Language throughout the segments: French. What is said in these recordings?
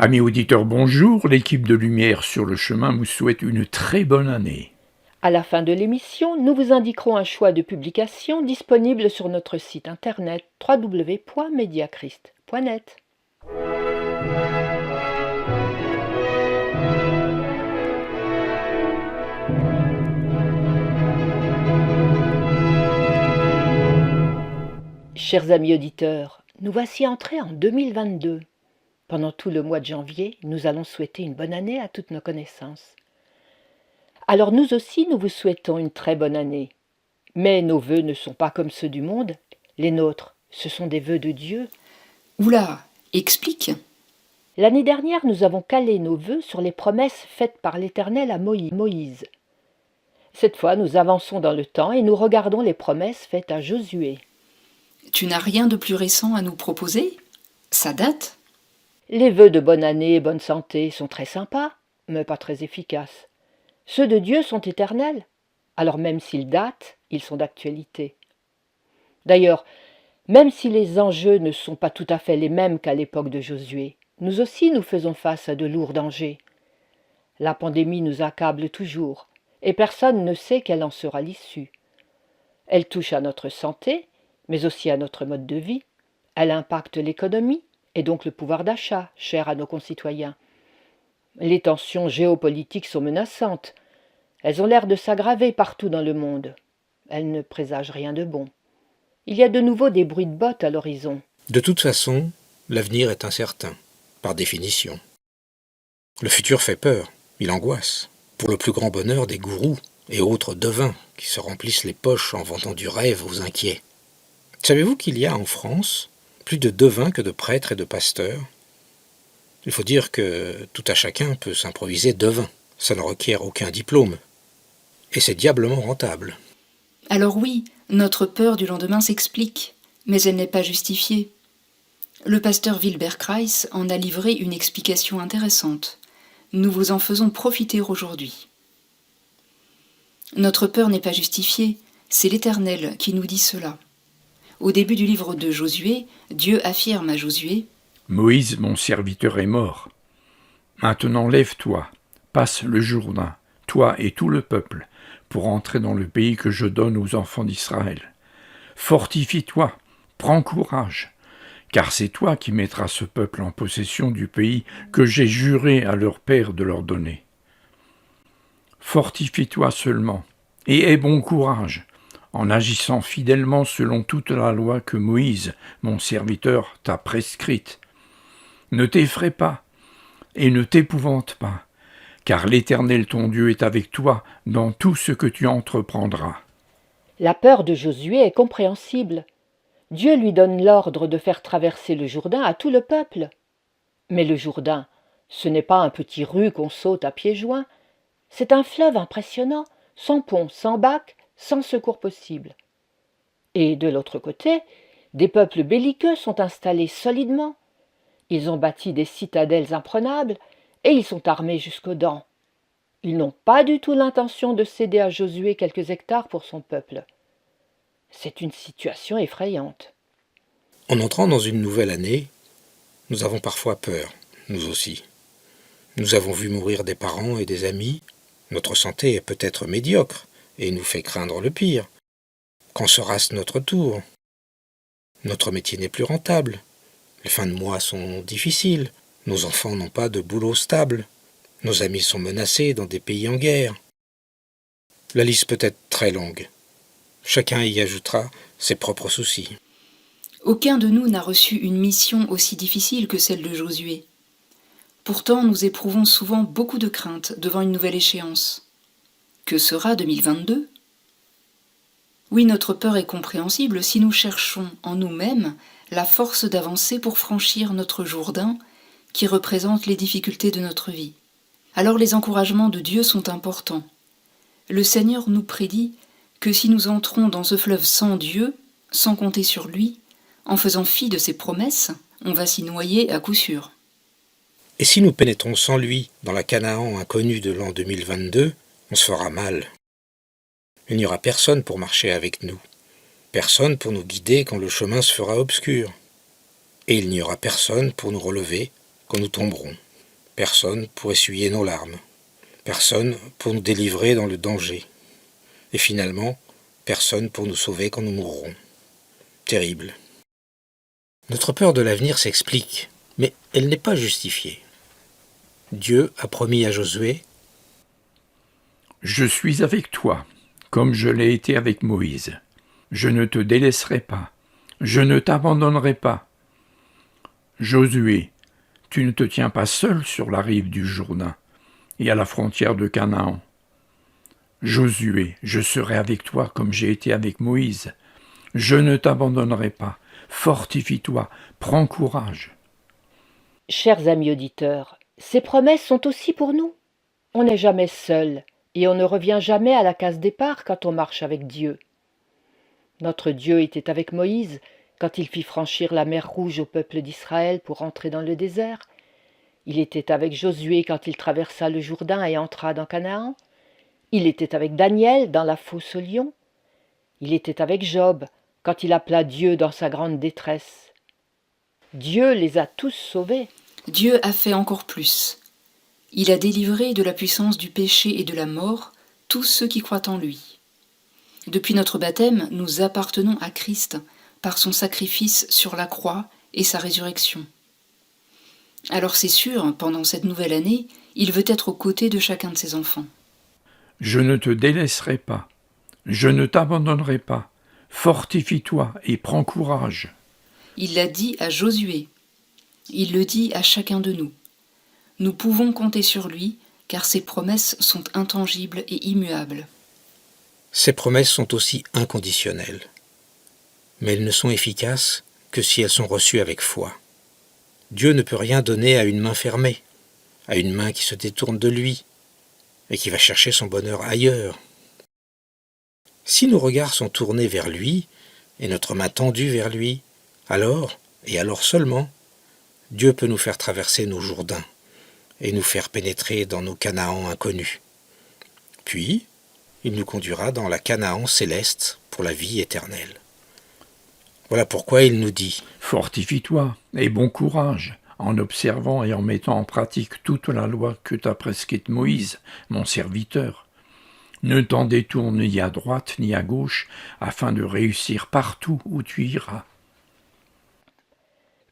Amis auditeurs, bonjour. L'équipe de Lumière sur le chemin vous souhaite une très bonne année. À la fin de l'émission, nous vous indiquerons un choix de publications disponible sur notre site internet www.mediachrist.net. Chers amis auditeurs, nous voici entrés en 2022. Pendant tout le mois de janvier, nous allons souhaiter une bonne année à toutes nos connaissances. Alors nous aussi, nous vous souhaitons une très bonne année. Mais nos vœux ne sont pas comme ceux du monde. Les nôtres, ce sont des vœux de Dieu. Oula, explique. L'année dernière, nous avons calé nos vœux sur les promesses faites par l'Éternel à Moïse. Cette fois, nous avançons dans le temps et nous regardons les promesses faites à Josué. Tu n'as rien de plus récent à nous proposer? Ça date? Les vœux de bonne année et bonne santé sont très sympas, mais pas très efficaces. Ceux de Dieu sont éternels, alors même s'ils datent, ils sont d'actualité. D'ailleurs, même si les enjeux ne sont pas tout à fait les mêmes qu'à l'époque de Josué, nous aussi nous faisons face à de lourds dangers. La pandémie nous accable toujours, et personne ne sait quelle en sera l'issue. Elle touche à notre santé, mais aussi à notre mode de vie. Elle impacte l'économie, et donc le pouvoir d'achat, cher à nos concitoyens. Les tensions géopolitiques sont menaçantes. Elles ont l'air de s'aggraver partout dans le monde. Elles ne présagent rien de bon. Il y a de nouveau des bruits de bottes à l'horizon. De toute façon, l'avenir est incertain, par définition. Le futur fait peur, il angoisse, pour le plus grand bonheur des gourous et autres devins qui se remplissent les poches en vendant du rêve aux inquiets. Savez-vous qu'il y a en France plus de devins que de prêtres et de pasteurs? Il faut dire que tout à chacun peut s'improviser devin, ça ne requiert aucun diplôme. Et c'est diablement rentable. Alors oui, notre peur du lendemain s'explique, mais elle n'est pas justifiée. Le pasteur Wilbert Kreis en a livré une explication intéressante. Nous vous en faisons profiter aujourd'hui. Notre peur n'est pas justifiée, c'est l'Éternel qui nous dit cela. Au début du livre de Josué, Dieu affirme à Josué « Moïse, mon serviteur, est mort. Maintenant lève-toi, passe le Jourdain, toi et tout le peuple, pour entrer dans le pays que je donne aux enfants d'Israël. Fortifie-toi, prends courage, car c'est toi qui mettras ce peuple en possession du pays que j'ai juré à leur père de leur donner. Fortifie-toi seulement, et aie bon courage, en agissant fidèlement selon toute la loi que Moïse, mon serviteur, t'a prescrite. Ne t'effraie pas, et ne t'épouvante pas, car l'Éternel ton Dieu est avec toi dans tout ce que tu entreprendras. » La peur de Josué est compréhensible. Dieu lui donne l'ordre de faire traverser le Jourdain à tout le peuple. Mais le Jourdain, ce n'est pas un petit ru qu'on saute à pieds joints, c'est un fleuve impressionnant, sans pont, sans bac, sans secours possible. Et de l'autre côté, des peuples belliqueux sont installés solidement. Ils ont bâti des citadelles imprenables et ils sont armés jusqu'aux dents. Ils n'ont pas du tout l'intention de céder à Josué quelques hectares pour son peuple. C'est une situation effrayante. En entrant dans une nouvelle année, nous avons parfois peur, nous aussi. Nous avons vu mourir des parents et des amis. Notre santé est peut-être médiocre et nous fait craindre le pire. Quand sera-ce notre tour? Notre métier n'est plus rentable. Les fins de mois sont difficiles. Nos enfants n'ont pas de boulot stable. Nos amis sont menacés dans des pays en guerre. La liste peut être très longue. Chacun y ajoutera ses propres soucis. Aucun de nous n'a reçu une mission aussi difficile que celle de Josué. Pourtant, nous éprouvons souvent beaucoup de crainte devant une nouvelle échéance. Que sera 2022? Oui, notre peur est compréhensible si nous cherchons en nous-mêmes la force d'avancer pour franchir notre Jourdain qui représente les difficultés de notre vie. Alors les encouragements de Dieu sont importants. Le Seigneur nous prédit que si nous entrons dans ce fleuve sans Dieu, sans compter sur lui, en faisant fi de ses promesses, on va s'y noyer à coup sûr. Et si nous pénétrons sans lui dans la Canaan inconnue de l'an 2022, on se fera mal. Il n'y aura personne pour marcher avec nous, personne pour nous guider quand le chemin se fera obscur, et il n'y aura personne pour nous relever quand nous tomberons. Personne pour essuyer nos larmes. Personne pour nous délivrer dans le danger. Et finalement, personne pour nous sauver quand nous mourrons. Terrible. Notre peur de l'avenir s'explique, mais elle n'est pas justifiée. Dieu a promis à Josué « Je suis avec toi, comme je l'ai été avec Moïse. Je ne te délaisserai pas, je ne t'abandonnerai pas. Josué, tu ne te tiens pas seul sur la rive du Jourdain et à la frontière de Canaan. Josué, je serai avec toi comme j'ai été avec Moïse. Je ne t'abandonnerai pas. Fortifie-toi, prends courage. » Chers amis auditeurs, ces promesses sont aussi pour nous. On n'est jamais seul et on ne revient jamais à la case départ quand on marche avec Dieu. Notre Dieu était avec Moïse quand il fit franchir la mer Rouge au peuple d'Israël pour entrer dans le désert. Il était avec Josué quand il traversa le Jourdain et entra dans Canaan. Il était avec Daniel dans la fosse aux lions. Il était avec Job quand il appela Dieu dans sa grande détresse. Dieu les a tous sauvés. Dieu a fait encore plus. Il a délivré de la puissance du péché et de la mort tous ceux qui croient en lui. Depuis notre baptême, nous appartenons à Christ par son sacrifice sur la croix et sa résurrection. Alors c'est sûr, pendant cette nouvelle année, il veut être aux côtés de chacun de ses enfants. Je ne te délaisserai pas, je ne t'abandonnerai pas. Fortifie-toi et prends courage. Il l'a dit à Josué. Il le dit à chacun de nous. Nous pouvons compter sur lui, car ses promesses sont intangibles et immuables. Ces promesses sont aussi inconditionnelles. Mais elles ne sont efficaces que si elles sont reçues avec foi. Dieu ne peut rien donner à une main fermée, à une main qui se détourne de lui et qui va chercher son bonheur ailleurs. Si nos regards sont tournés vers lui et notre main tendue vers lui, alors, et alors seulement, Dieu peut nous faire traverser nos Jourdains et nous faire pénétrer dans nos Canaans inconnus. Puis, il nous conduira dans la Canaan céleste pour la vie éternelle. Voilà pourquoi il nous dit « Fortifie-toi et bon courage, en observant et en mettant en pratique toute la loi que t'a prescrite Moïse, mon serviteur. Ne t'en détourne ni à droite ni à gauche, afin de réussir partout où tu iras. »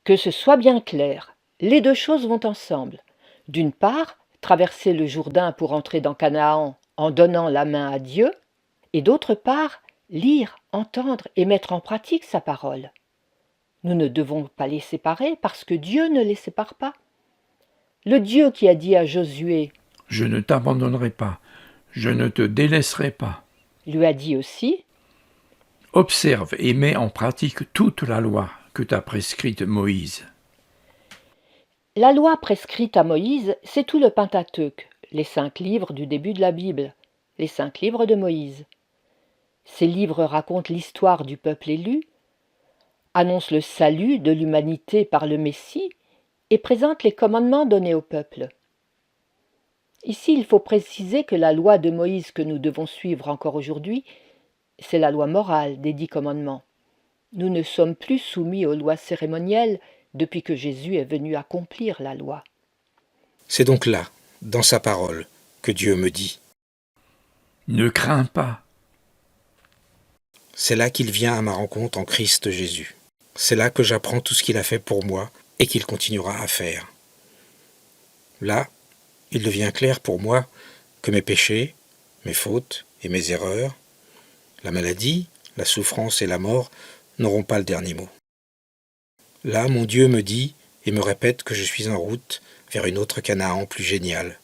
Que ce soit bien clair, les deux choses vont ensemble. D'une part, traverser le Jourdain pour entrer dans Canaan en donnant la main à Dieu, et d'autre part, lire, entendre et mettre en pratique sa parole. Nous ne devons pas les séparer parce que Dieu ne les sépare pas. Le Dieu qui a dit à Josué « Je ne t'abandonnerai pas, je ne te délaisserai pas. » lui a dit aussi « Observe et mets en pratique toute la loi que t'a prescrite Moïse. » La loi prescrite à Moïse, c'est tout le Pentateuque, les 5 livres du début de la Bible, les 5 livres de Moïse. Ces livres racontent l'histoire du peuple élu, annoncent le salut de l'humanité par le Messie et présentent les commandements donnés au peuple. Ici, il faut préciser que la loi de Moïse que nous devons suivre encore aujourd'hui, c'est la loi morale des 10 commandements. Nous ne sommes plus soumis aux lois cérémonielles depuis que Jésus est venu accomplir la loi. C'est donc là, dans sa parole, que Dieu me dit « Ne crains pas. » C'est là qu'il vient à ma rencontre en Christ Jésus. C'est là que j'apprends tout ce qu'il a fait pour moi et qu'il continuera à faire. Là, il devient clair pour moi que mes péchés, mes fautes et mes erreurs, la maladie, la souffrance et la mort n'auront pas le dernier mot. Là, mon Dieu me dit et me répète que je suis en route vers une autre Canaan plus géniale,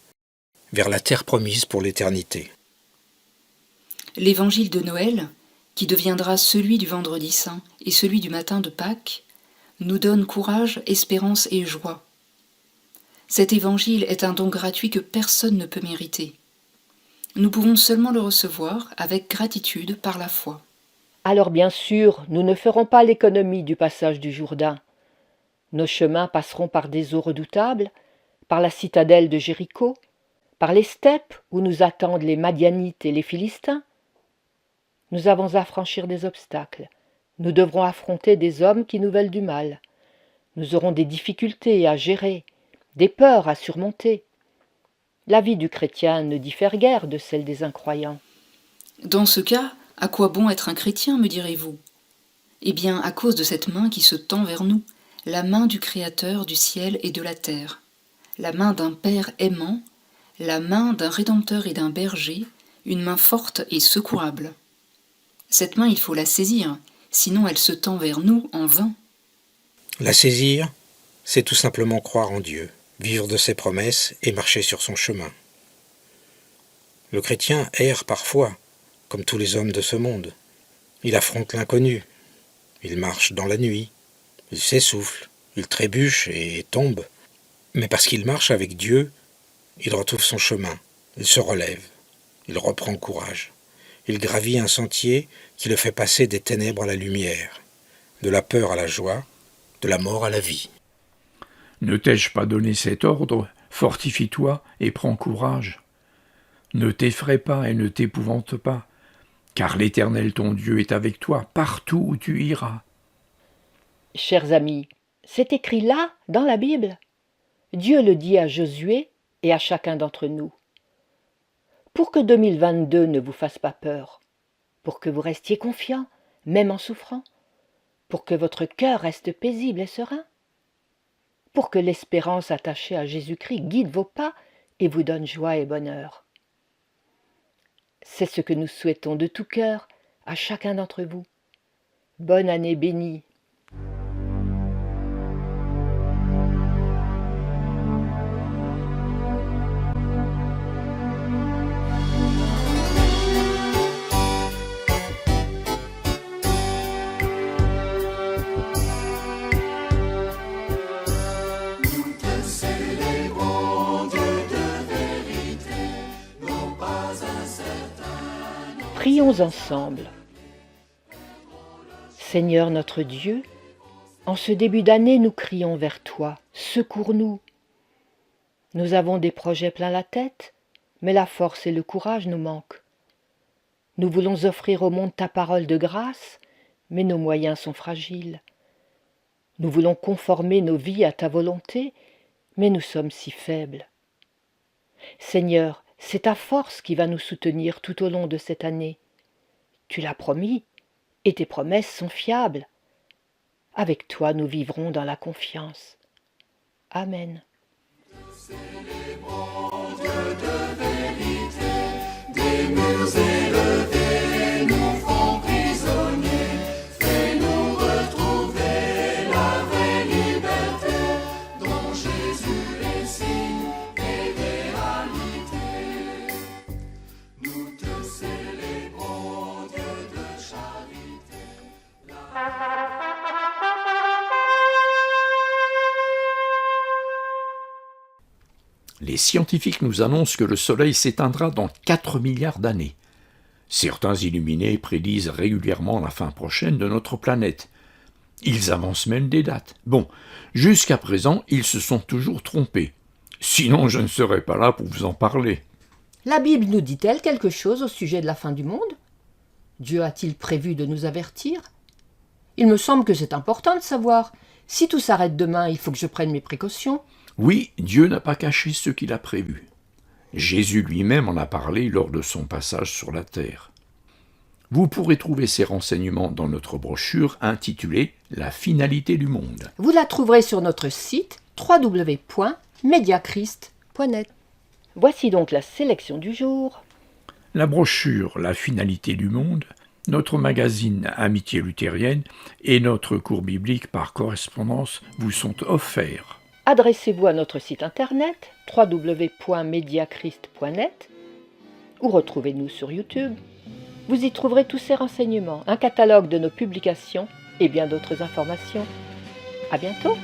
vers la terre promise pour l'éternité. L'évangile de Noël, qui deviendra celui du vendredi saint et celui du matin de Pâques, nous donne courage, espérance et joie. Cet évangile est un don gratuit que personne ne peut mériter. Nous pouvons seulement le recevoir avec gratitude par la foi. Alors bien sûr, nous ne ferons pas l'économie du passage du Jourdain. Nos chemins passeront par des eaux redoutables, par la citadelle de Jéricho, par les steppes où nous attendent les Madianites et les Philistins. Nous avons à franchir des obstacles. Nous devrons affronter des hommes qui nous veulent du mal. Nous aurons des difficultés à gérer, des peurs à surmonter. La vie du chrétien ne diffère guère de celle des incroyants. Dans ce cas, à quoi bon être un chrétien, me direz-vous? Eh bien, à cause de cette main qui se tend vers nous, la main du Créateur du ciel et de la terre, la main d'un Père aimant, la main d'un Rédempteur et d'un berger, une main forte et secourable. Cette main, il faut la saisir, sinon elle se tend vers nous en vain. La saisir, c'est tout simplement croire en Dieu, vivre de ses promesses et marcher sur son chemin. Le chrétien erre parfois, comme tous les hommes de ce monde. Il affronte l'inconnu, il marche dans la nuit, il s'essouffle, il trébuche et tombe. Mais parce qu'il marche avec Dieu, il retrouve son chemin, il se relève, il reprend courage. Il gravit un sentier qui le fait passer des ténèbres à la lumière, de la peur à la joie, de la mort à la vie. Ne t'ai-je pas donné cet ordre? Fortifie-toi et prends courage. Ne t'effraie pas et ne t'épouvante pas, car l'Éternel ton Dieu est avec toi partout où tu iras. Chers amis, c'est écrit là, dans la Bible. Dieu le dit à Josué et à chacun d'entre nous. Pour que 2022 ne vous fasse pas peur, pour que vous restiez confiants, même en souffrant, pour que votre cœur reste paisible et serein, pour que l'espérance attachée à Jésus-Christ guide vos pas et vous donne joie et bonheur. C'est ce que nous souhaitons de tout cœur à chacun d'entre vous. Bonne année bénie. Prions ensemble. Seigneur notre Dieu, en ce début d'année, nous crions vers toi, secours-nous. Nous avons des projets plein la tête, mais la force et le courage nous manquent. Nous voulons offrir au monde ta parole de grâce, mais nos moyens sont fragiles. Nous voulons conformer nos vies à ta volonté, mais nous sommes si faibles. Seigneur, c'est ta force qui va nous soutenir tout au long de cette année. Tu l'as promis, et tes promesses sont fiables. Avec toi, nous vivrons dans la confiance. Amen. Célébrons Dieu de vérité, des murs élevés nous font prisonniers, fais-nous retrouver la vraie liberté, dont Jésus est signe et réalité. Nous te célébrons, Dieu de charité. Les scientifiques nous annoncent que le Soleil s'éteindra dans 4 milliards d'années. Certains illuminés prédisent régulièrement la fin prochaine de notre planète. Ils avancent même des dates. Bon, jusqu'à présent, ils se sont toujours trompés. Sinon, je ne serais pas là pour vous en parler. La Bible nous dit-elle quelque chose au sujet de la fin du monde? Dieu a-t-il prévu de nous avertir? Il me semble que c'est important de savoir. Si tout s'arrête demain, il faut que je prenne mes précautions. Oui, Dieu n'a pas caché ce qu'il a prévu. Jésus lui-même en a parlé lors de son passage sur la terre. Vous pourrez trouver ces renseignements dans notre brochure intitulée « La finalité du monde ». Vous la trouverez sur notre site www.mediachrist.net. Voici donc la sélection du jour. La brochure « La finalité du monde », notre magazine Amitié luthérienne et notre cours biblique par correspondance vous sont offerts. Adressez-vous à notre site internet www.mediachrist.net ou retrouvez-nous sur YouTube. Vous y trouverez tous ces renseignements, un catalogue de nos publications et bien d'autres informations. À bientôt!